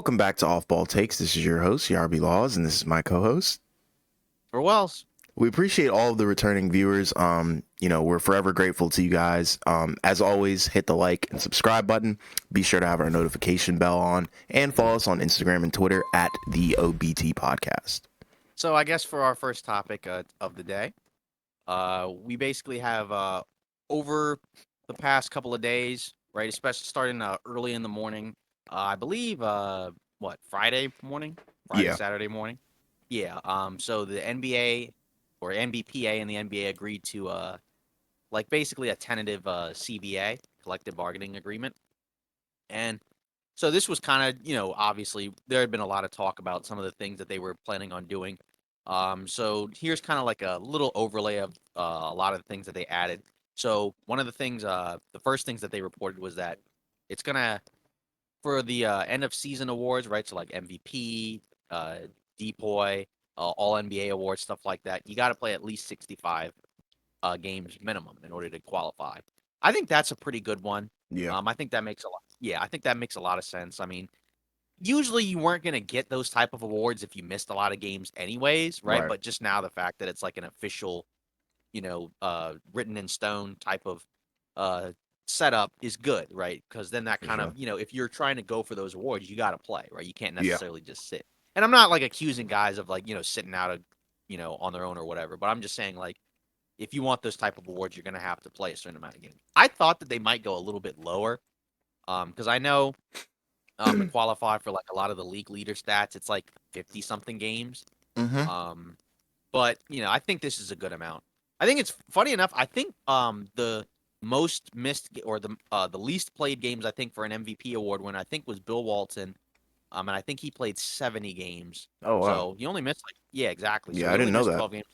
Welcome back to Off Ball Takes. This is your host, Yarby Laws, and this is my co-host. For Wells. We appreciate all of the returning viewers. We're forever grateful to you guys. As always, hit the like and subscribe button. Be sure to have our notification bell on and follow us on Instagram and Twitter at the OBT Podcast. So I guess for our first topic of the day, we basically have over the past couple of days, right, especially starting early in the morning, I believe, Friday morning? Friday, Yeah, Saturday morning? Yeah, so the NBA or NBPA and the NBA agreed to, basically a tentative CBA, collective bargaining agreement. And so this was kind of, obviously there had been a lot of talk about some of the things that they were planning on doing. So here's kind of like a little overlay of a lot of the things that they added. So one of the things, the first things that they reported was that it's gonna for the end of season awards, right? So like MVP, uh, DPOY, All NBA awards, stuff like that. You got to play at least 65 games minimum in order to qualify. I think that's a pretty good one. yeah, I think that makes a lot. Yeah, I think that makes a lot of sense. I mean, usually you weren't going to get those type of awards if you missed a lot of games anyways, right? right. But just now the fact that it's like an official, written in stone type of uh setup is good, right? Because then that For kind sure. of, if you're trying to go for those awards, you got to play, right? You can't Yeah, necessarily just sit. And I'm not like accusing guys of like, sitting out of, on their own or whatever, but I'm just saying like if you want those type of awards, you're going to have to play a certain amount of games. I thought that they might go a little bit lower, because I know to qualify for like a lot of the league leader stats, it's like 50 something games. mm-hmm. Um, but I think this is a good amount. I think it's funny enough. I think the most missed or the least played games I think for an MVP award win I think was Bill Walton. And I think he played 70 games. Oh wow. So he only missed like, yeah, exactly. So Yeah, he I only didn't know missed that. 12 games.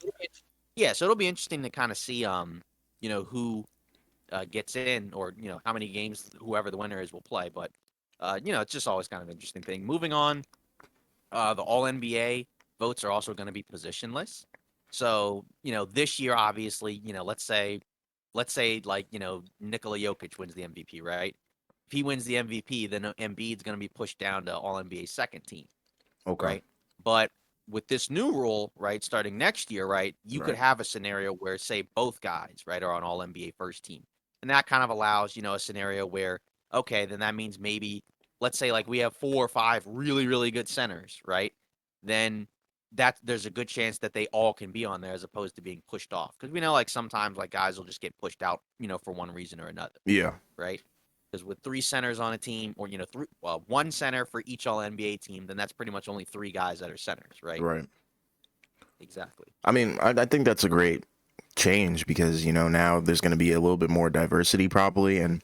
Yeah, so it'll be interesting to kind of see who gets in, or how many games whoever the winner is will play. But it's just always kind of an interesting thing. Moving on, the All NBA votes are also going to be positionless. So this year, obviously, let's say like Nikola Jokic wins the MVP, right? If he wins the MVP, then Embiid's going to be pushed down to All NBA second team, Okay. right? But with this new rule, right, starting next year, right, you could Right. have a scenario where, say, both guys, right, are on All NBA first team, and that kind of allows, a scenario where, okay, then that means maybe, let's say, like we have 4 or 5 really, really good centers, right? Then there's a good chance that they all can be on there as opposed to being pushed off, because we know like sometimes like guys will just get pushed out, for one reason or another, Yeah. right? Because with 3 centers on a team, or one center for each All NBA team, then that's pretty much only 3 guys that are centers, right? Right. Exactly. I mean, I think that's a great change because now there's going to be a little bit more diversity probably, and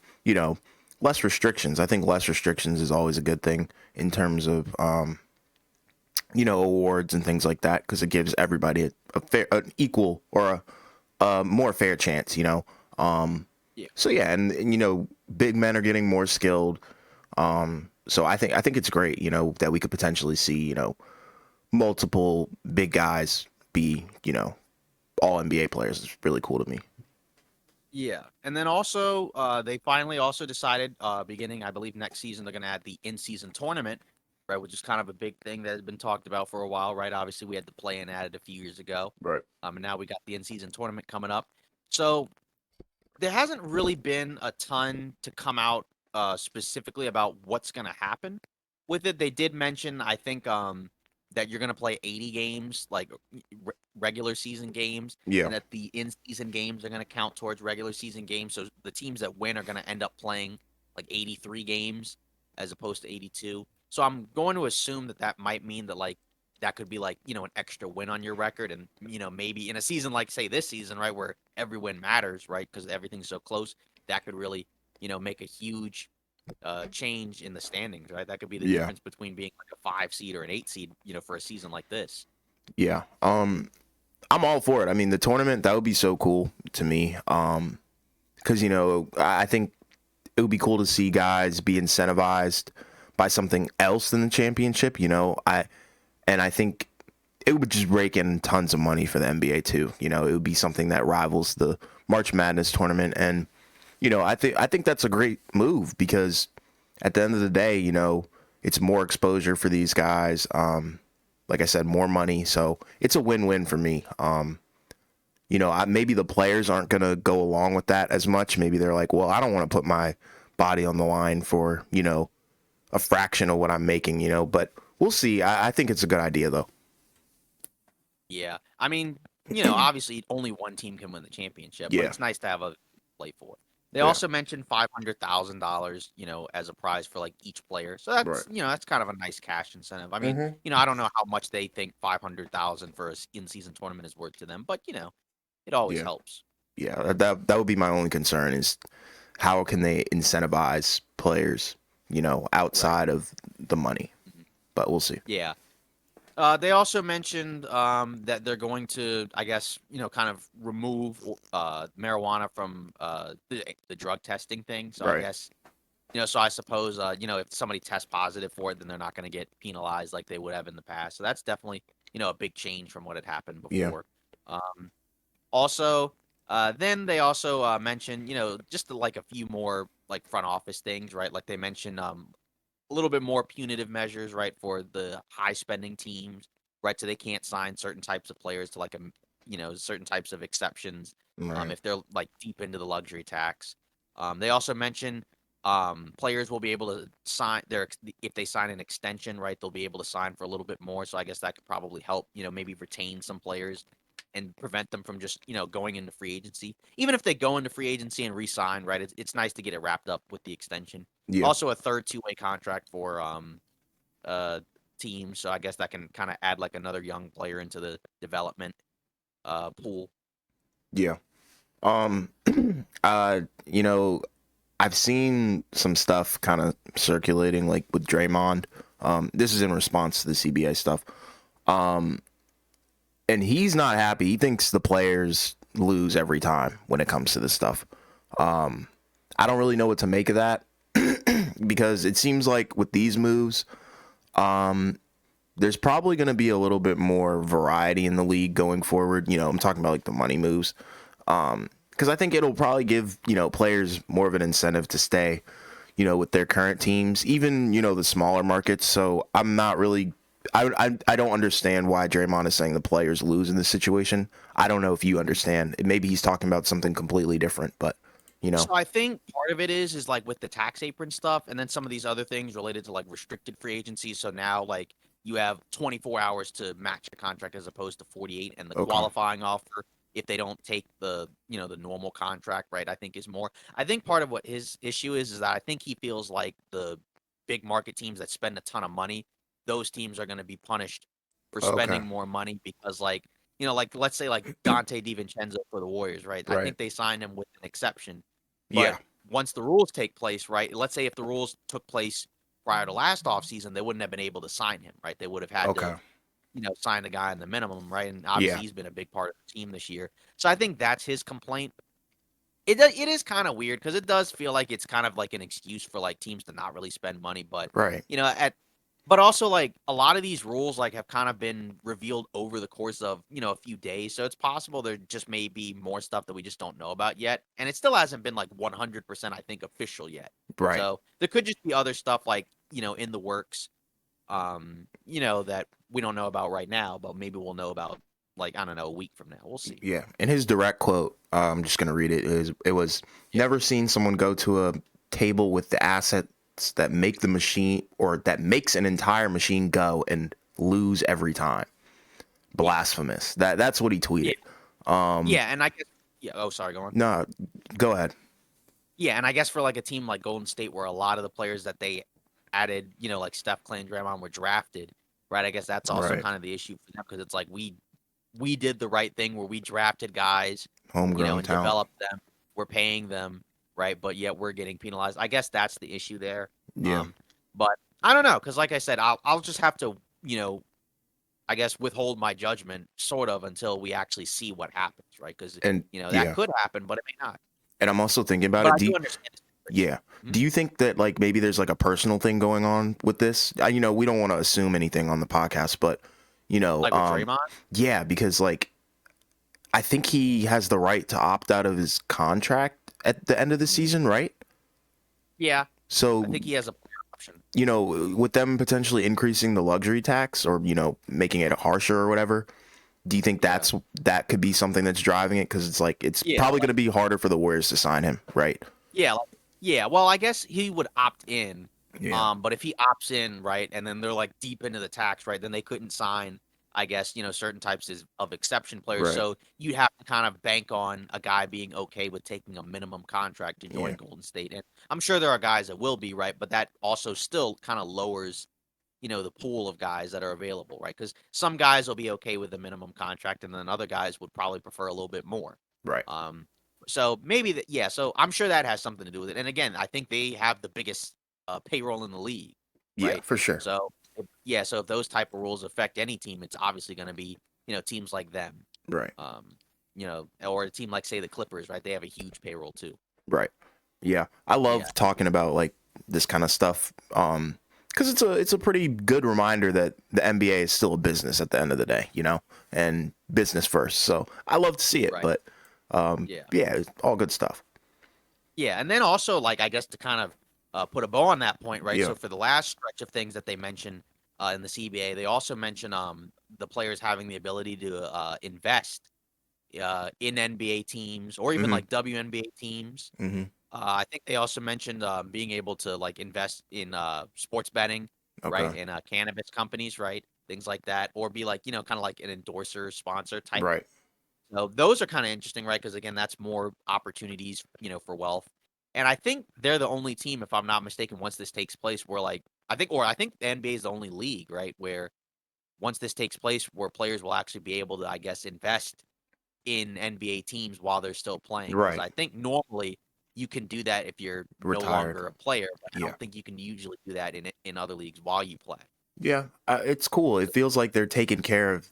less restrictions. I think less restrictions is always a good thing in terms of awards and things like that, because it gives everybody a fair, an equal, or a more fair chance. Yeah. So yeah, and big men are getting more skilled. So I think it's great. That we could potentially see multiple big guys be all NBA players. Is really cool to me. Yeah. And then also, they finally also decided, beginning, I believe, next season, they're going to add the in-season tournament, right? Which is kind of a big thing that has been talked about for a while, right? Obviously, we had the play-in added a few years ago, Right. and now we got the in-season tournament coming up. So there hasn't really been a ton to come out specifically about what's going to happen with it. They did mention, I think, that you're going to play 80 games, like regular season games, Yeah. and that the in-season games are going to count towards regular season games. So the teams that win are going to end up playing like 83 games as opposed to 82. So I'm going to assume that that might mean that like that could be like an extra win on your record, and maybe in a season like say this season, right, where every win matters, right, because everything's so close, that could really make a huge change in the standings, right? That could be the Yeah. difference between being like a 5 seed or an 8 seed, for a season like this. Yeah. I'm all for it. I mean, the tournament, that would be so cool to me. Because I think it would be cool to see guys be incentivized by something else than the championship. I think it would just rake in tons of money for the NBA too. It would be something that rivals the March Madness tournament, and I think that's a great move because at the end of the day, It's more exposure for these guys. Like I said, more money. So it's a win-win for me. Maybe the players aren't going to go along with that as much. Maybe they're like, well, I don't want to put my body on the line for, a fraction of what I'm making, but we'll see. I think it's a good idea, though. Yeah. I mean, obviously only one team can win the championship, but Yeah. it's nice to have a play for. They Yeah. also mentioned $500,000, as a prize for like each player. So Right. that's kind of a nice cash incentive. I mean, Hmm. I don't know how much they think 500,000 for a in-season tournament is worth to them, but it always Yeah. helps. Yeah. That would be my only concern is how can they incentivize players, Right. outside of the money. Mhm. But we'll see. Yeah. They also mentioned that they're going to, I guess, kind of remove marijuana from the drug testing thing. So I Right. guess, so I suppose, if somebody tests positive for it, then they're not going to get penalized like they would have in the past. So that's definitely, a big change from what had happened Yeah. before. Um, Also, then they also mentioned, just like a few more like front office things, right? Like they mentioned a little bit more punitive measures, right, for the high spending teams, right? So they can't sign certain types of players to like certain types of exceptions Right. if they're like deep into the luxury tax. They also mentioned players will be able to sign if they sign an extension, right? They'll be able to sign for a little bit more. So I guess that could probably help, maybe retain some players and prevent them from just going into free agency. Even if they go into free agency and re-sign, right? It's nice to get it wrapped up with the extension. Yeah. Also, a third two-way contract for uh teams, so I guess that can kind of add like another young player into the development pool. Yeah. Um, uh, you know, I've seen some stuff kind of circulating, like with Draymond. This is in response to the CBA stuff. Um, and he's not happy. He thinks the players lose every time when it comes to this stuff. Um, I don't really know what to make of that because it seems like with these moves, um, there's probably going to be a little bit more variety in the league going forward. I'm talking about like the money moves. Because I think it'll probably give, players more of an incentive to stay, with their current teams, even, the smaller markets. So I'm not really, I don't understand why Draymond is saying the players lose in this situation. I don't know if you understand. Maybe he's talking about something completely different, but, So I think part of it is like with the tax apron stuff, and then some of these other things related to like restricted free agency. So now like you have 24 hours to match a contract as opposed to 48, and the okay. qualifying offer if they don't take the the normal contract, right? I think is more. I think part of what his issue is that I think he feels like the big market teams that spend a ton of money, those teams are going to be punished for Okay. spending more money because like like let's say like Dante DiVincenzo for the Warriors, right? I Right. think they signed him with an exception, but Yeah. once the rules take place, right? Let's say if the rules took place prior to last offseason, they wouldn't have been able to sign him, right? They would have had Okay. to, sign the guy in the minimum, right? And Yeah. obviously he's been a big part of the team this year. So I think that's his complaint. It is kind of weird because it does feel like it's kind of like an excuse for like teams to not really spend money, but Right. at but also like a lot of these rules like have kind of been revealed over the course of a few days, so it's possible there just may be more stuff that we just don't know about yet, and it still hasn't been like 100% I think official yet. Right. So there could just be other stuff like in the works, that we don't know about right now, but maybe we'll know about like I don't know a week from now. We'll see. Yeah. And his direct quote, I'm just going to read it, it was Yeah. never seen someone go to a table with the assets that make the machine or that makes an entire machine go and lose every time. Yeah. Blasphemous. That's what he Yeah. tweeted. Yeah, and I guess yeah. Oh, sorry. Go on. No, go ahead. Yeah, and I guess for like a team like Golden State, where a lot of the players that they added, like Steph, Clay, and Draymond were drafted, right? I guess that's also Right. kind of the issue for them because it's like we did the right thing where we drafted guys, Homegrown and talent. developed them. We're paying them, right? But yet we're getting penalized. I guess that's the issue there. Yeah. Um, but I don't know because, like I said, I'll just have to, I guess withhold my judgment sort of until we actually see what happens, right? Because And that yeah. could happen, but it may not. And I'm also thinking about But it. I do understand the situation. Yeah. Mhm. Do you think that like maybe there's like a personal thing going on with this? We don't want to assume anything on the podcast, but Like with Draymond? yeah, because like I think he has the right to opt out of his contract at the end of the Mhm. season, right? Yeah, I So think he has a player option. with them potentially increasing the luxury tax or, making it harsher or whatever, do you think Yeah. that could be something that's driving it? Because it's like it's Yeah. probably going to be harder for the Warriors to sign him, right? Yeah, yeah. Well, I guess he would opt in. Yeah. But if he opts in, right, and then they're like deep into the tax, right, then they couldn't sign, I guess, certain types of exception players. Right. So you'd have to kind of bank on a guy being okay with taking a minimum contract to join Yeah. Golden State. And I'm sure there are guys that will be, right, but that also still kind of lowers, the pool of guys that are available, right? Because some guys will be okay with the minimum contract, and then other guys would probably prefer a little bit more. Right. Um, so maybe that, yeah. So I'm sure that has something to do with it. And again, I think they have the biggest payroll in the league, Yeah, right? for sure. So yeah, so if those type of rules affect any team, it's obviously going to be teams like them, Right. um, or a team like say the Clippers, right? They have a huge payroll too. Right. Yeah. I Yeah, love talking about like this kind of stuff. Because it's a pretty good reminder that the NBA is still a business at the end of the day, and business first. So I love to see it, right. but Yeah. yeah, it's all good stuff. Yeah, and then also like I guess to kind of put a bow on that point, right? Yeah. So for the last stretch of things that they mentioned in the CBA, they also mentioned the players having the ability to invest in NBA teams or even Mm-hmm. like WNBA teams. Mm-hmm. I think they also mentioned being able to like invest in sports betting, right? Okay. And cannabis companies, right? Things like that, or be like kind of like an endorser, sponsor type. Right. So those are kind of interesting, right? Because again, that's more opportunities, for wealth. And I think they're the only team, if I'm not mistaken, once this takes place, where like I think the NBA is the only league, right, where once this takes place, where players will actually be able to, I guess, invest in NBA teams while they're still playing. Because Right. I think normally you can do that if you're no Retired. longer a player, but I Yeah. don't think you can usually do that in other leagues while you play. Yeah, it's cool. It feels like they're taking care of,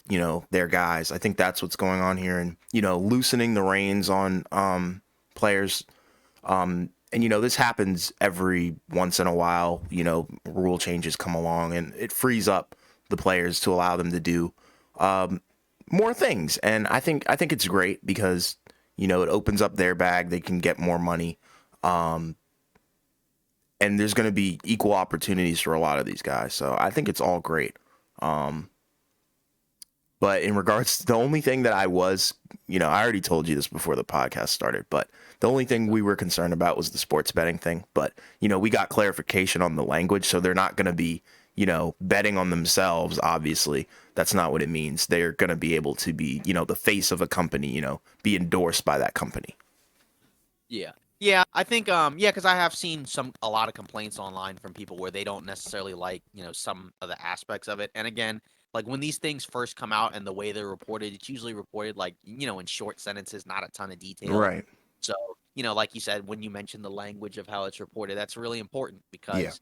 their guys. I think that's what's going on here, and loosening the reins on players. And this happens every once in a while. Rule changes come along, and it frees up the players to allow them to do more things. And I think it's great because it opens up their bag. They can get more money. Um, and there's going to be equal opportunities for a lot of these guys. So I think it's all great. Um, but in regards to the only thing that I already told you this before the podcast started, but the only thing we were concerned about was the sports betting thing. But, we got clarification on the language. So they're not going to be, betting on themselves, obviously. That's not what it means. They're going to be able to be, the face of a company, be endorsed by that company. Yeah. Yeah, I think yeah, because I have seen a lot of complaints online from people where they don't necessarily like, some of the aspects of it. And again, like when these things first come out and the way they're reported, it's usually reported like, in short sentences, not a ton of detail. Right. So, like you said, when you mentioned the language of how it's reported, that's really important Yeah. because,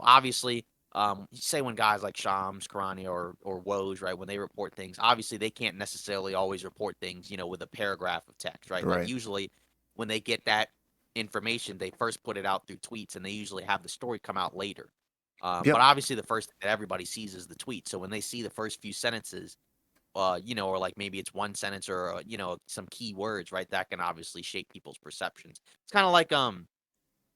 obviously, say when guys like Shams, Karani, or Woj, right, when they report things, obviously they can't necessarily always report things, with a paragraph of text, right? Like Right. usually when they get that information, they first put it out through tweets, and they usually have the story come out later. But Yep. obviously, the first thing that everybody sees is the tweet. So when they see the first few sentences, or like maybe it's one sentence or some key words, right, that can obviously shape people's perceptions. It's kind of like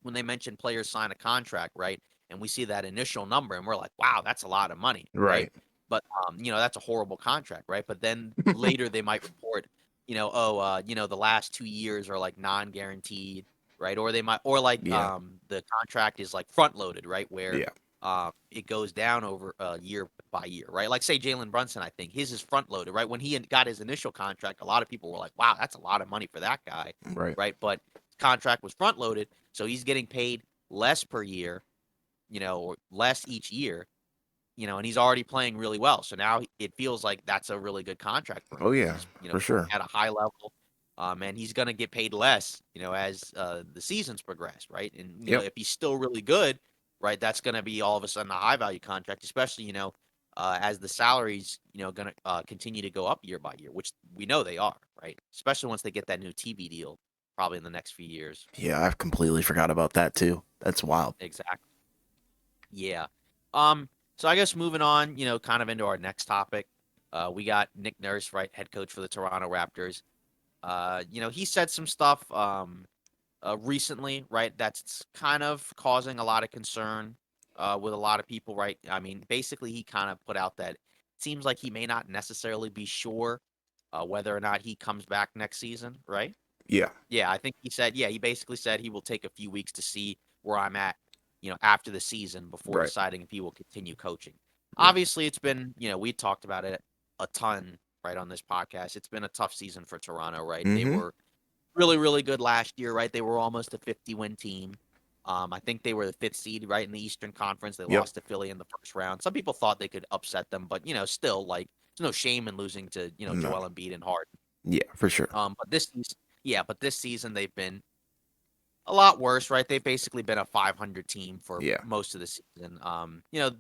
when they mention players sign a contract, right? And we see that initial number and we're like, wow, that's a lot of money, right? Right. But that's a horrible contract, right? But then later they might report, the last 2 years are like non-guaranteed, right? Or they might, or like Yeah. the contract is like front loaded, right? Where Yeah. it goes down over year by year, right? Like say Jalen Brunson, I think his is front loaded, right? When he got his initial contract, a lot of people were like, wow, that's a lot of money for that guy, Right. right? But contract was front loaded, so he's getting paid less per year, or less each year, and he's already playing really well. So now it feels like that's a really good contract for him Oh because yeah, he's, for playing sure. at a high level, and he's gonna get paid less, as the seasons progress, right? And Yep. if he's still really good, right, that's gonna be all of a sudden a high value contract, especially as the salaries gonna continue to go up year by year, which we know they are, right? Especially once they get that new TV deal, probably in the next few years. Yeah, I've completely forgot about that too. That's wild. Exactly. Yeah. Um, so I guess moving on, kind of into our next topic, we got Nick Nurse, right, head coach for the Toronto Raptors. He said some stuff recently, right, that's kind of causing a lot of concern. with a lot of people, right? I mean, basically, he kind of put out that it seems like he may not necessarily be sure whether or not he comes back next season, right? Yeah. Yeah, I think he said, yeah, he basically said he will take a few weeks to see where I'm at, after the season before Right. deciding if he will continue coaching. Yeah. Obviously, it's been, we talked about it a ton, right, on this podcast. It's been a tough season for Toronto, right? They Mm-hmm. were really, really good last year, right? They were almost a 50-win team. I think they were the fifth seed, right, in the Eastern Conference. They Yep. lost to Philly in the first round. Some people thought they could upset them, but still, like, there's no shame in losing to No. Joel Embiid and Harden. Yeah, for sure. But this season, yeah, but this season they've been a lot worse, right? They've basically been a 500 team for Yeah. most of the season.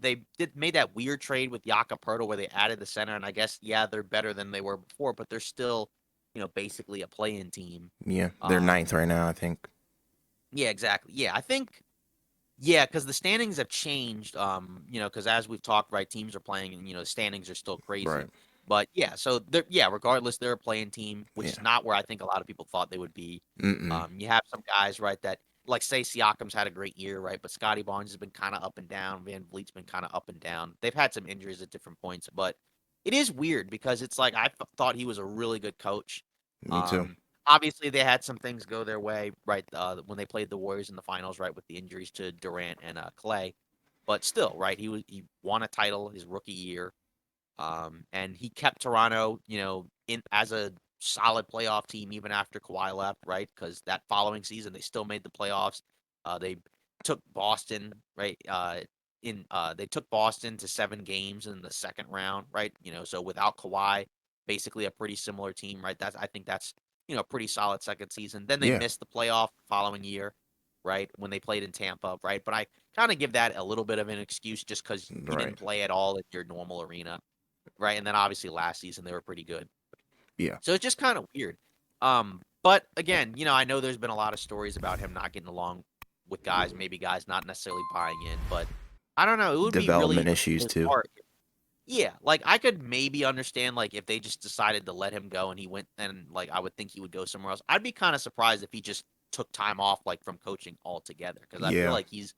They made that weird trade with Jakob Poeltl where they added the center, and I guess yeah, they're better than they were before, but they're still, basically a play-in team. Yeah. They're ninth Um, right now, I think. yeah, exactly. Yeah, I think yeah, because the standings have changed. Because as we've talked, right, teams are playing, and the standings are still Right. crazy. But yeah, so they're yeah, regardless, they're a playing team, which is Yeah. not where I think a lot of people thought they would be. Mm-mm. You have some guys, right, that like say Siakam's had a great year, right, but Scotty Barnes has been kind of up and down. Van Vliet's been kind of up and down. They've had some injuries at different points, but it is weird because it's like thought he was a really good coach. Me too. Um, Obviously they had some things go their way, right? When they played the Warriors in the finals, right, with the injuries to Durant and Clay, but still, right? He won a title his rookie year, and he kept Toronto, in as a solid playoff team even after Kawhi left, right? Because that following season they still made the playoffs. They took Boston, right? They took Boston to 7 games in the second round, right? So without Kawhi, basically a pretty similar team, right? I think that's a pretty solid second season. Then they Yeah. missed the playoff the following year, right? When they played in Tampa, right? But I kind of give that a little bit of an excuse just because you Right. didn't play at all in your normal arena, right? And then obviously last season they were pretty good. Yeah. So it's just kind of weird. But again, I know there's been a lot of stories about him not getting along with guys, maybe guys not necessarily buying in, but I don't know. It would be really Development issues too. bizarre. Yeah, like I could maybe understand like if they just decided to let him go and he went and like I would think he would go somewhere else. I'd be kind of surprised if he just took time off like from coaching altogether because I feel Yeah. like he's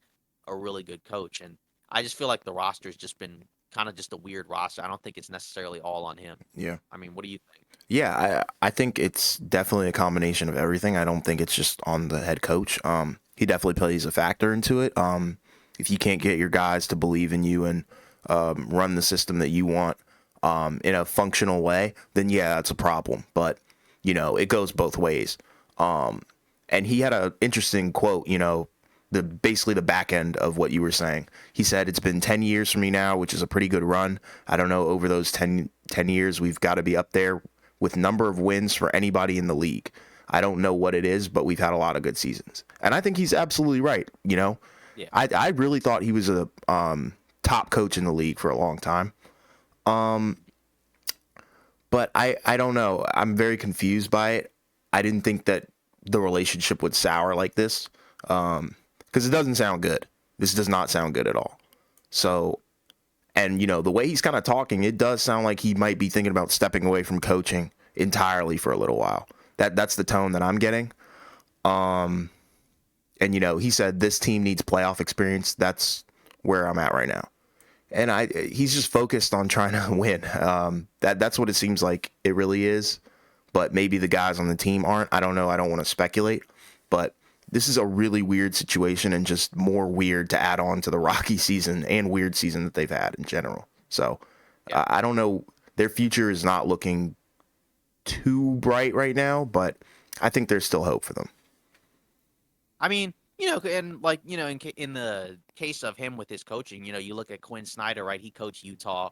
a really good coach and I just feel like the roster's just been kind of just a weird roster. I don't think it's necessarily all on him. Yeah. I mean, what do you think? Yeah, I think it's definitely a combination of everything. I don't think it's just on the head coach. He definitely plays a factor into it. If you can't get your guys to believe in you and run the system that you want in a functional way, then yeah, that's a problem. But it goes both ways. And he had an interesting quote. Basically the back end of what you were saying. He said it's been 10 years for me now, which is a pretty good run. I don't know, over those 10 years, we've got to be up there with number of wins for anybody in the league. I don't know what it is, but we've had a lot of good seasons. And I think he's absolutely right. Yeah. I really thought he was a top coach in the league for a long time. But I don't know. I'm very confused by it. I didn't think that the relationship would sour like this because it doesn't sound good. This does not sound good at all. So, and the way he's kind of talking, it does sound like he might be thinking about stepping away from coaching entirely for a little while. That's the tone that I'm getting. And he said this team needs playoff experience. That's where I'm at right now. And he's just focused on trying to win. That's what it seems like it really is. But maybe the guys on the team aren't. I don't know. I don't want to speculate. But this is a really weird situation and just more weird to add on to the rocky season and weird season that they've had in general. So Yeah. I don't know. Their future is not looking too bright right now, but I think there's still hope for them. I mean, and like, in the case of him with his coaching, you look at Quinn Snyder, right? He coached Utah,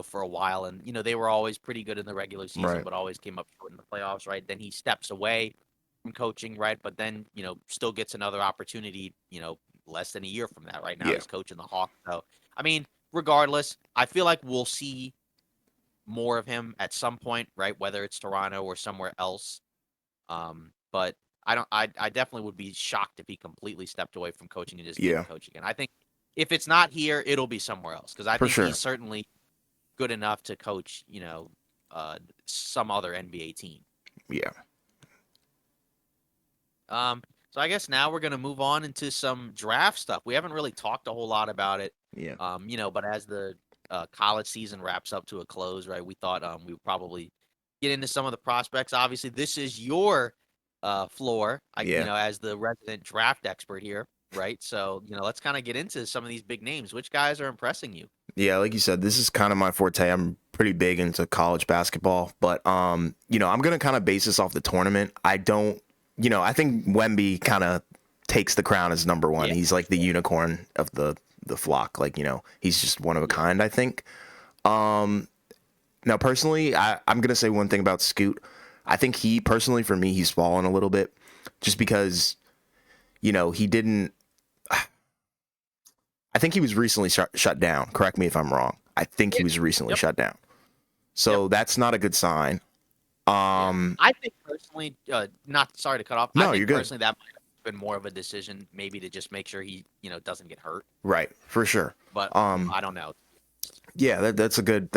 for a while, and they were always pretty good in the regular season, Right. but always came up short in the playoffs, right? Then he steps away from coaching, right? But then, still gets another opportunity, less than a year from that. Right now, Yeah. he's coaching the Hawks. So, I mean, regardless, I feel like we'll see more of him at some point, right? Whether it's Toronto or somewhere else. But I definitely would be shocked if he completely stepped away from coaching and just didn't Yeah. coach again. I think if it's not here, it'll be somewhere else because I For think sure. he's certainly good enough to coach, some other NBA team. Yeah. Um, So I guess now we're gonna move on into some draft stuff. We haven't really talked a whole lot about it, Yeah. but as the college season wraps up to a close, right? We thought we would probably get into some of the prospects. Obviously, this is your floor, Yeah. as the resident draft expert here, right? So let's kind of get into some of these big names. Which guys are impressing you? Yeah, like you said, this is kind of my forte. I'm pretty big into college basketball, but I'm gonna kind of base this off the tournament. I don't, I think Wemby kind of takes the crown as number one. Yeah, He's like the unicorn of the flock. Like, he's just one of a yeah, kind, I think. Um, Now, personally, I'm gonna say one thing about Scoot. I think he personally, for me, he's fallen a little bit, just because he didn't. I think he was recently shut down. Correct me if I'm wrong. I think yeah, he was recently yep, shut down. yep. So that's not a good sign. Yeah, Um, I think personally, not sorry to cut off. I no, you're think good. personally that might have been more of a decision, maybe to just make sure he, doesn't get hurt. Right, for sure. But Um, I don't know. yeah, that's good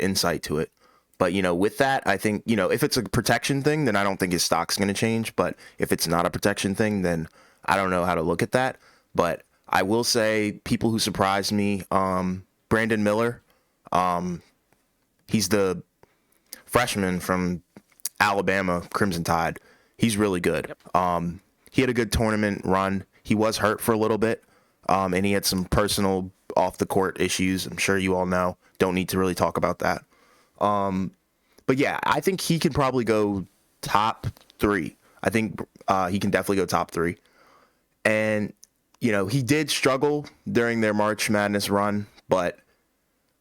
insight to it. But with that, I think if it's a protection thing, then I don't think his stock's going to change. But if it's not a protection thing, then I don't know how to look at that. But I will say people who surprised me, Brandon Miller, he's the freshman from Alabama Crimson Tide. He's really good. Yep. He had a good tournament run. He was hurt for a little bit, and he had some personal off the court issues. I'm sure you all know. Don't need to really talk about that. But yeah, I think he can probably go top three. I think he can definitely go top three. And he did struggle during their March Madness run, but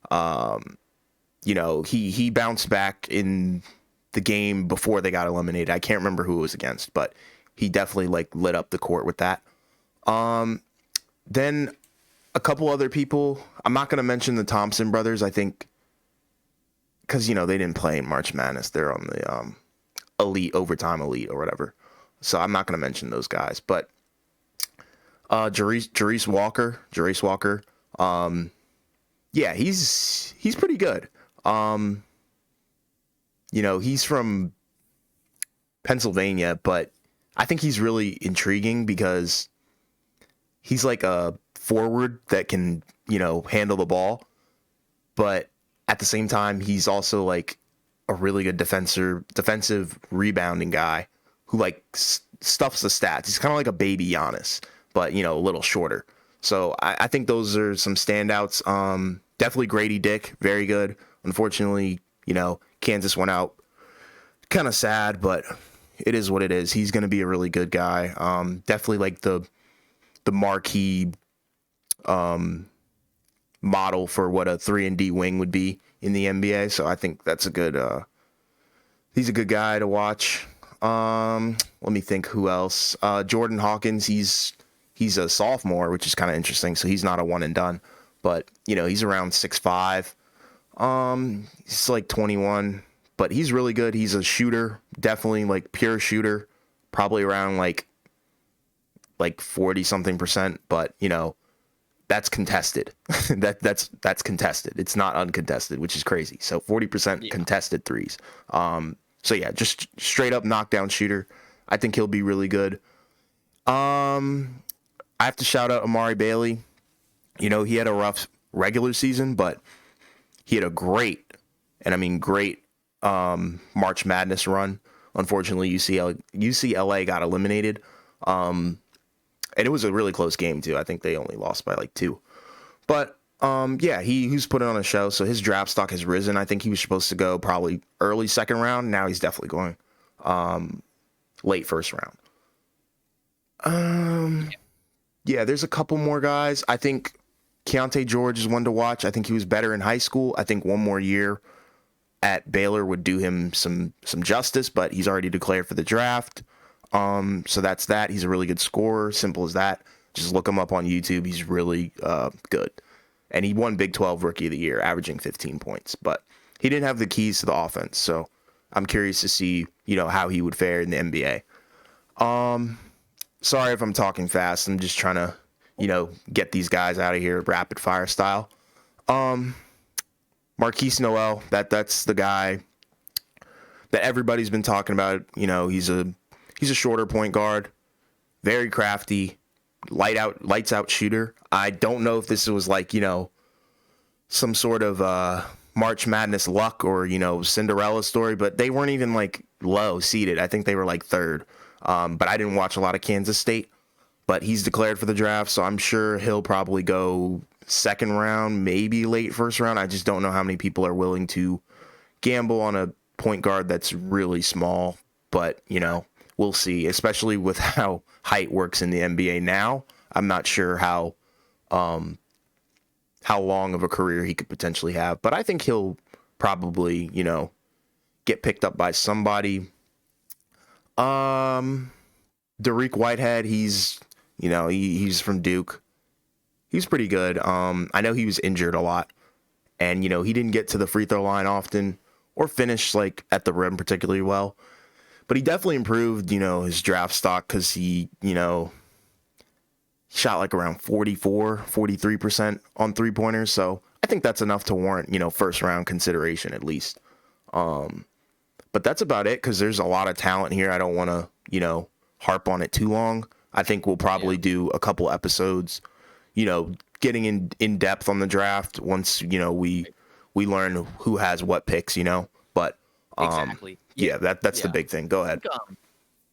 he bounced back in the game before they got eliminated. I can't remember who it was against, but he definitely like lit up the court with that. Then a couple other people. I'm not going to mention the Thompson brothers. I think because they didn't play in March Madness. They're on the elite overtime elite or whatever. So I'm not going to mention those guys. But Jerice Walker. Yeah, he's pretty good. He's from Pennsylvania, but I think he's really intriguing because he's like a forward that can, handle the ball, but at the same time, he's also like a really good defensive rebounding guy who like stuffs the stats. He's kind of like a baby Giannis, but a little shorter. So I think those are some standouts. Definitely Grady Dick, very good. Unfortunately, Kansas went out. Kind of sad, but it is what it is. He's going to be a really good guy. Definitely like the marquee model for what a 3-and-D wing would be in the NBA. So I think that's a good. He's a good guy to watch. Let me think who else. Jordan Hawkins. He's a sophomore, which is kind of interesting. So he's not a one and done, but he's around 6'5". He's like 21, but he's really good. He's a shooter, definitely like pure shooter, probably around like 40 something percent, but that's contested. that's contested. It's not uncontested, which is crazy. So 40% contested threes. So yeah, just straight up knockdown shooter. I think he'll be really good. I have to shout out Amari Bailey. He had a rough regular season, but he had a great, and I mean great, March Madness run. Unfortunately, UCLA got eliminated. And it was a really close game too. I think they only lost by like 2. But yeah, he's put it on a show. So his draft stock has risen. I think he was supposed to go probably early second round. Now he's definitely going late first round. Yeah, there's a couple more guys. I think Keontae George is one to watch. I think he was better in high school. I think one more year at Baylor would do him some justice, but he's already declared for the draft. So that's that. He's a really good scorer. Simple as that. Just look him up on YouTube. He's really good. And he won Big 12 Rookie of the Year, averaging 15 points. But he didn't have the keys to the offense. So I'm curious to see, how he would fare in the NBA. Sorry if I'm talking fast. I'm just trying to, get these guys out of here rapid fire style. Marquise Noel, that's the guy that everybody's been talking about. He's a shorter point guard. very crafty, lights out shooter. I don't know if this was like, some sort of March Madness luck or, Cinderella story, but they weren't even like low seeded. I think they were like third. But I didn't watch a lot of Kansas State, but he's declared for the draft, so I'm sure he'll probably go second round, maybe late first round. I just don't know how many people are willing to gamble on a point guard that's really small, but we'll see, especially with how height works in the NBA now. I'm not sure how long of a career he could potentially have, but I think he'll probably, get picked up by somebody. Dariq Whitehead, he's from Duke. He's pretty good. I know he was injured a lot, and he didn't get to the free throw line often or finish like at the rim particularly well. But he definitely improved, his draft stock because he shot like around 43% on three pointers. So I think that's enough to warrant, first round consideration at least. But that's about it because there's a lot of talent here. I don't want to, harp on it too long. I think we'll probably do a couple episodes, getting in depth on the draft once, we learn who has what picks, But Exactly. yeah, that's the Yeah. big thing. Go ahead.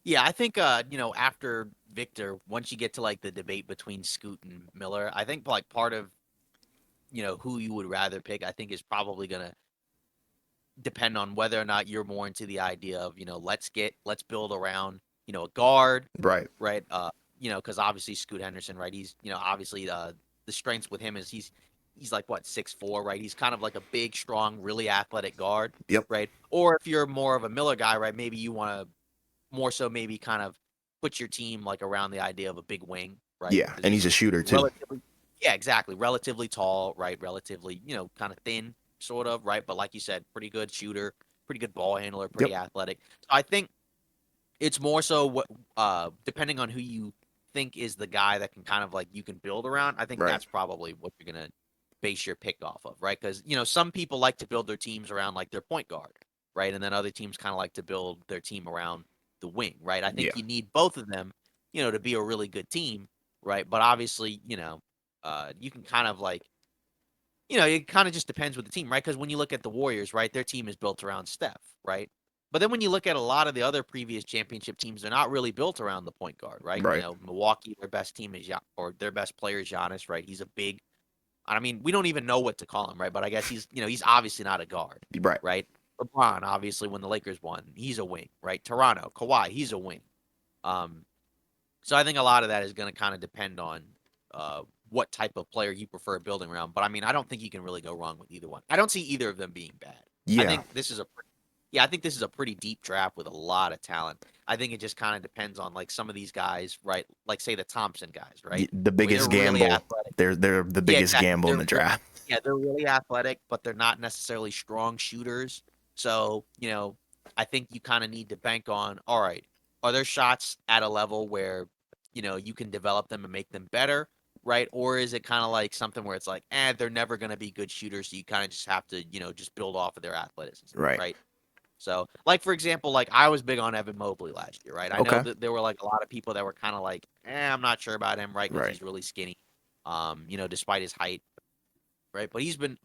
Yeah, I think after Victor, once you get to like the debate between Scoot and Miller, I think like part of who you would rather pick, I think is probably gonna depend on whether or not you're more into the idea of let's build around a guard, Right. right? Because obviously Scoot Henderson, right? He's obviously the strengths with him is he's like what 6'4", right? He's kind of like a big, strong, really athletic guard, Yep. right? Or if you're more of a Miller guy, right? Maybe you want to more so maybe kind of put your team like around the idea of a big wing, right? Yeah. Because And he's he's a shooter too. relatively, yeah, exactly, relatively tall, right? Relatively, kind of thin, sort of, right? But like you said, pretty good shooter, pretty good ball handler, pretty Yep. athletic. So I think it's more so what depending on who you think is the guy that can kind of like you can build around. I think Right. that's probably what you're gonna base your pick off of, right? Because some people like to build their teams around like their point guard, right? And then other teams kind of like to build their team around the wing, right? I think Yeah. you need both of them, to be a really good team, right? But obviously, you can kind of like it kind of just depends with the team, right? Because when you look at the Warriors, right, their team is built around Steph, right? But then when you look at a lot of the other previous championship teams, they're not really built around the point guard, right? Right. Milwaukee, their best team is or their best player is Giannis, right? He's a big. I mean, we don't even know what to call him, right? But I guess he's obviously not a guard, Right. right? LeBron, obviously, when the Lakers won, he's a wing, right? Toronto, Kawhi, he's a wing. Um, so I think a lot of that is going to kind of depend on what type of player you prefer building around. But I mean, I don't think you can really go wrong with either one. I don't see either of them being bad. I Yeah. think this is a yeah, I think this is a pretty deep draft with a lot of talent. I think it just kind of depends on like some of these guys, right? Like say the Thompson guys, right? The Where they're biggest really gamble. athletic. They're the Yeah, biggest exactly. gamble in the draft. Yeah, they're really athletic, but they're not necessarily strong shooters. So, I think you kind of need to bank on, all right, are their shots at a level where, you can develop them and make them better, right? Or is it kind of like something where it's like, they're never going to be good shooters, so you kind of just have to, just build off of their athleticism, Right. right? So, like for example, like I was big on Evan Mobley last year, right? I know Okay. that there were like a lot of people that were kind of like, I'm not sure about him, right? Because Right. he's really skinny, despite his height, right? But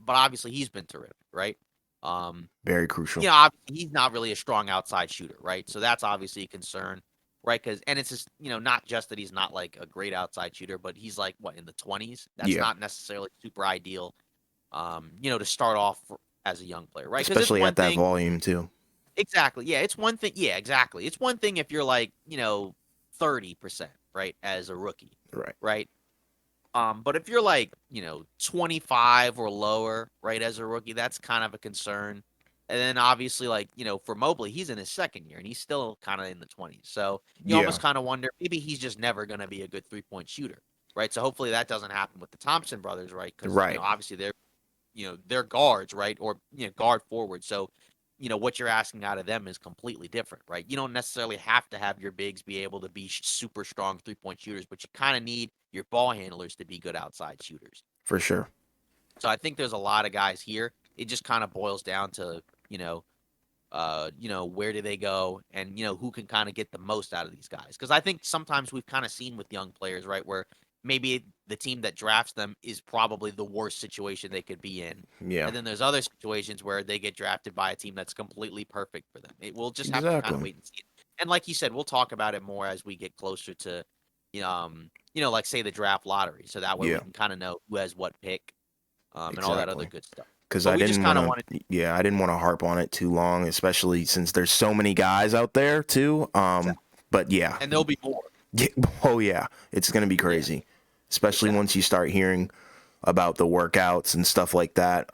obviously he's been terrific, right? Um, Very crucial. obviously he's not really a strong outside shooter, right? So that's obviously a concern, right? Because and it's just not just that he's not like a great outside shooter, but he's like what in the 20s. That's Yeah. not necessarily super ideal, to start off as a young player, right? Because it's Especially one at that thing, volume too. exactly, yeah, it's one thing, yeah, exactly. It's one thing if you're like 30%, right, as a rookie, Right. right? But if you're like, 25 or lower, right, as a rookie, that's kind of a concern. And then obviously, like, for Mobley, he's in his second year and he's still kind of in the 20s. So you Yeah. almost kind of wonder maybe he's just never going to be a good 3-point shooter, right? So hopefully that doesn't happen with the Thompson brothers, right? Because, Right. obviously they're guards, right? Or, guard forward. So, what you're asking out of them is completely different, right? You don't necessarily have to have your bigs be able to be super strong 3-point shooters, but you kind of need your ball handlers to be good outside shooters. For sure. So I think there's a lot of guys here. It just kind of boils down to, where do they go, and who can kind of get the most out of these guys? Because I think sometimes we've kind of seen with young players, right, where maybe the team that drafts them is probably the worst situation they could be in, Yeah, and then there's other situations where they get drafted by a team that's completely perfect for them. We'll just have to kind of exactly. wait and see. And like you said, we'll talk about it more as we get closer to, like say the draft lottery, so that way we Yeah, can kind of know who has what pick, and all that other exactly. good stuff. Because But I we just didn't kind want of wanted, to, yeah, I didn't want to harp on it too long, especially since there's so many guys out there too. But yeah, and there'll be more. yeah, oh yeah, it's gonna be Yeah, crazy, especially once exactly. you start hearing about the workouts and stuff like that.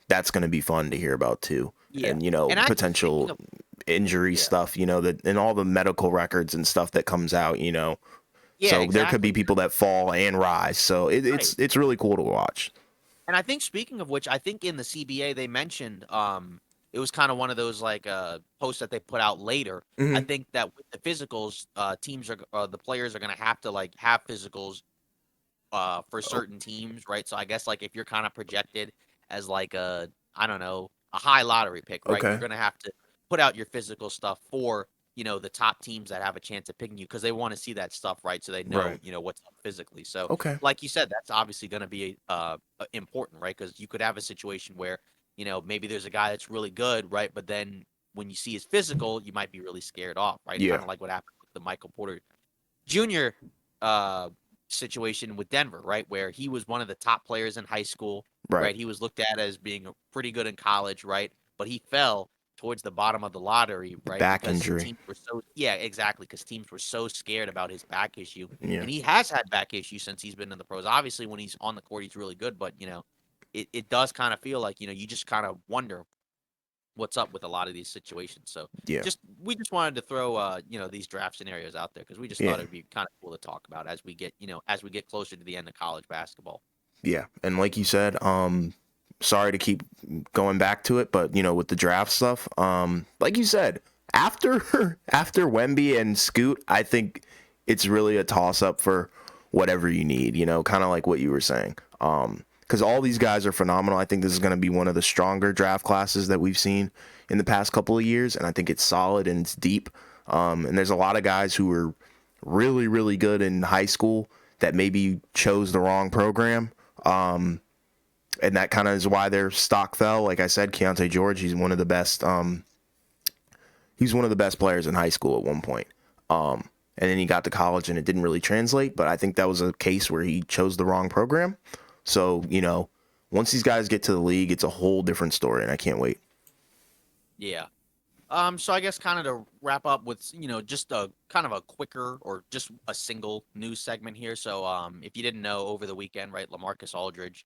That's gonna be fun to hear about too, Yeah. and And actually, speaking potential of, injury yeah, stuff, that and all the medical records and stuff that comes out. yeah, So there could be exactly. people that fall and rise. So Right. it's really cool to watch. And I think speaking of which, I think in the CBA they mentioned it was kind of one of those like posts that they put out later. I Hmm. think that with the physicals, teams are the players are going to have to like have physicals for Oh, certain teams, right? So I guess like if you're kind of projected as like a I don't know a high lottery pick, right? You're okay, gonna have to put out your physical stuff for the top teams that have a chance of picking you because they want to see that stuff, right? So they know right, what's up physically. So okay, like you said, that's obviously going to be important, right? Because you could have a situation where maybe there's a guy that's really good, right? But then when you see his physical, you might be really scared off, right? Kind yeah, of like what happened with the Michael Porter Junior uh, situation with Denver, right? Where he was one of the top players in high school, right, right? He was looked at as being pretty good in college, right? But he fell towards the bottom of the lottery, the right? back Because injury, teams were yeah, exactly, because teams were so scared about his back issue. yeah, And he has had back issues since he's been in the pros. Obviously, when he's on the court, he's really good, but it does kind of feel like, you just kind of wonder what's up with a lot of these situations. So yeah, just we just wanted to throw these draft scenarios out there because we just thought yeah. it'd be kind of cool to talk about as we get closer to the end of college basketball. Yeah, and like you said, sorry to keep going back to it, but with the draft stuff, like you said, after after Wemby and Scoot, I think it's really a toss up for whatever you need. Kind of like what you were saying. Because all these guys are phenomenal. I think this is going to be one of the stronger draft classes that we've seen in the past couple of years, and I think it's solid and it's deep. And there's a lot of guys who are really, really good in high school that maybe chose the wrong program, and that kind of is why their stock fell. Like I said, Keontae George, he's one of the best. He's one of the best players in high school at one point. And then he got to college and it didn't really translate. But I think that was a case where he chose the wrong program. So once these guys get to the league, it's a whole different story, and I can't wait. Yeah. So I guess kind of to wrap up with just a kind of a quicker or just a single news segment here. So if you didn't know, over the weekend, right, LaMarcus Aldridge,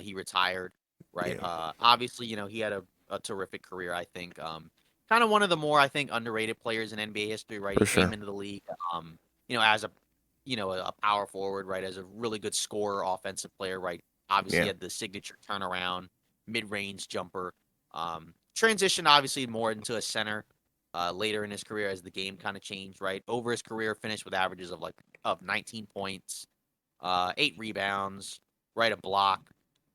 he retired, right? Yeah, Obviously, he had a terrific career. I think kind of one of the more I think underrated players in NBA history, right? He for came sure. into the league, as a power forward, right, as a really good scorer, offensive player, right? Obviously, he Yeah, had the signature turnaround, mid-range jumper. Transitioned obviously more into a center later in his career as the game kind of changed, right? Over his career, finished with averages of 19 points, 8 rebounds, right, a block.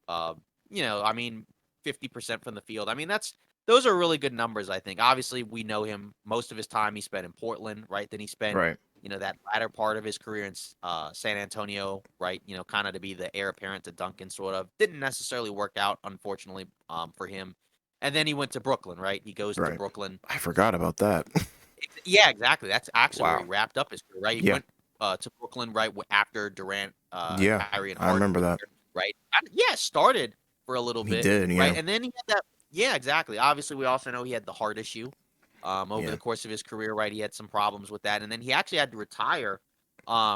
Uh, I mean, 50% from the field. I mean, those are really good numbers, I think. Obviously, we know him most of his time he spent in Portland, right? Then he spent, right, that latter part of his career in San Antonio, right? Kind of to be the heir apparent to Duncan, sort of. Didn't necessarily work out, unfortunately, for him. And then he went to Brooklyn, right? He goes to right. Brooklyn. I forgot about that. Yeah, exactly. That's actually where he Wow. wrapped up his career, right? He Yeah, went to Brooklyn right after Durant, yeah. Kyrie, and I Harden remember were that. there, right? Yeah, started for a little He bit, did. right? Yeah, And then he had that. Yeah, exactly. Obviously, we also know he had the heart issue over yeah. the course of his career, right? He had some problems with that, and then he actually had to retire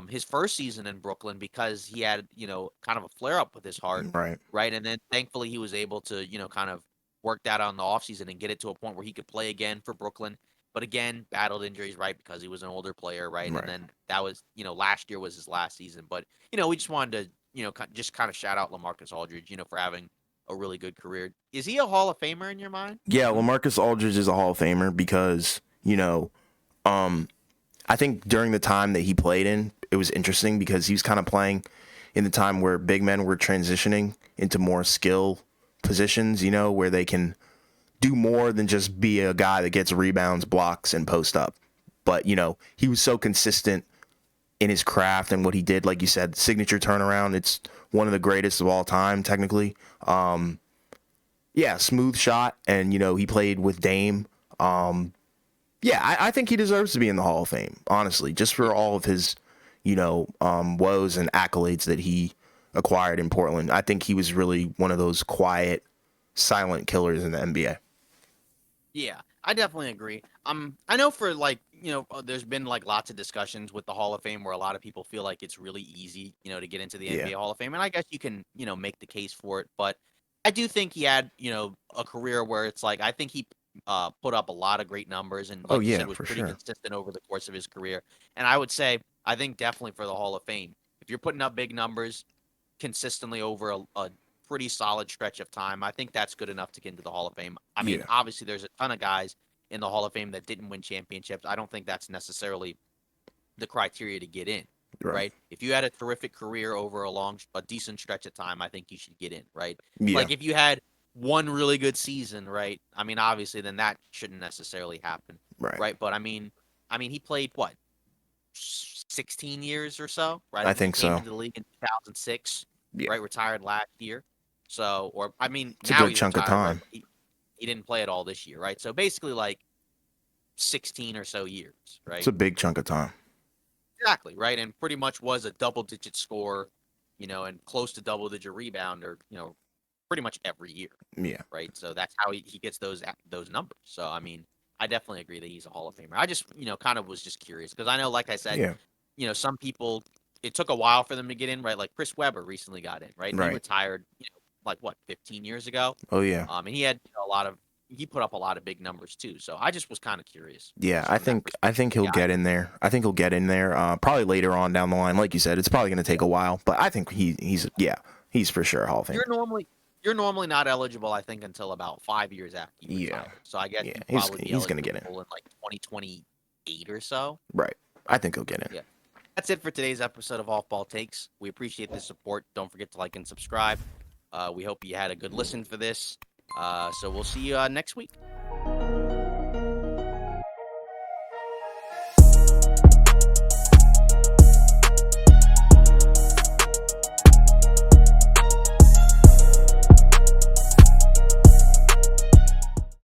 his first season in Brooklyn because he had kind of a flare up with his heart, Right, right? And then thankfully he was able to kind of work that out in the offseason and get it to a point where he could play again for Brooklyn. But again, battled injuries, right? Because he was an older player, right? And right. then that was, last year was his last season. But, we just wanted to, just kind of shout out LaMarcus Aldridge, for having a really good career. Is he a Hall of Famer in your mind? Yeah, LaMarcus Aldridge is a Hall of Famer because um, I think during the time that he played in, it was interesting because he was kind of playing in the time where big men were transitioning into more skill positions, where they can do more than just be a guy that gets rebounds, blocks, and post up. But, you know, he was so consistent in his craft and what he did. Like you said, signature turnaround. It's one of the greatest of all time, technically. Yeah, smooth shot. And, you know, he played with Dame. Yeah, I think he deserves to be in the Hall of Fame, honestly, just for all of his, you know, woes and accolades that he acquired in Portland. I think he was really one of those quiet, silent killers in the NBA. Yeah, I definitely agree. I know for like, there's been like lots of discussions with the Hall of Fame where a lot of people feel like it's really easy, to get into the Yeah. NBA Hall of Fame, and I guess you can, make the case for it. But I do think he had, a career where it's like I think he put up a lot of great numbers, and Oh, like you yeah, said, was for pretty sure. consistent over the course of his career. And I would say, I think definitely for the Hall of Fame, if you're putting up big numbers consistently over a pretty solid stretch of time, I think that's good enough to get into the Hall of Fame. I mean, Yeah, obviously, there's a ton of guys in the Hall of Fame that didn't win championships. I don't think that's necessarily the criteria to get in, right. right? If you had a terrific career over a decent stretch of time, I think you should get in, right? Yeah, Like if you had one really good season, right? I mean, obviously, then that shouldn't necessarily happen, right. right? But I mean, he played what 16 years or so, right? I I think he think came so. into the league in 2006, Yeah, right? Retired last year. So, or I mean, it's a now good he's chunk of retired, right? time. But he didn't play at all this year, right? So basically, like 16 or so years, It's right? a big chunk of time. Exactly, right? And pretty much was a double-digit score, and close to double-digit rebounder, pretty much every year, Yeah, right? So that's how he gets those numbers. So I mean, I definitely agree that he's a Hall of Famer. I just, kind of was just curious because I know, like I said, yeah, some people it took a while for them to get in, right? Like Chris Webber recently got in, right? He right. retired, like what, 15 years ago. Oh, yeah. And he had a lot of he put up a lot of big numbers too. So I just was kind of curious, Yeah, just I from that think I perspective. think he'll Yeah, I get in there. I think he'll get in there. Probably later on down the line, like you said, it's probably going to take a while, but I think he's for sure a Hall of Famer. You're normally you're normally not eligible, I think, until about 5 years after you Yeah, retire. So I guess yeah, you'd he's probably be he's going to get in. eligible in like 2028 or so. Right. I think he'll get in. Yeah. That's it for today's episode of Off Ball Takes. We appreciate the support. Don't forget to like and subscribe. We hope you had a good listen for this. So we'll see you next week.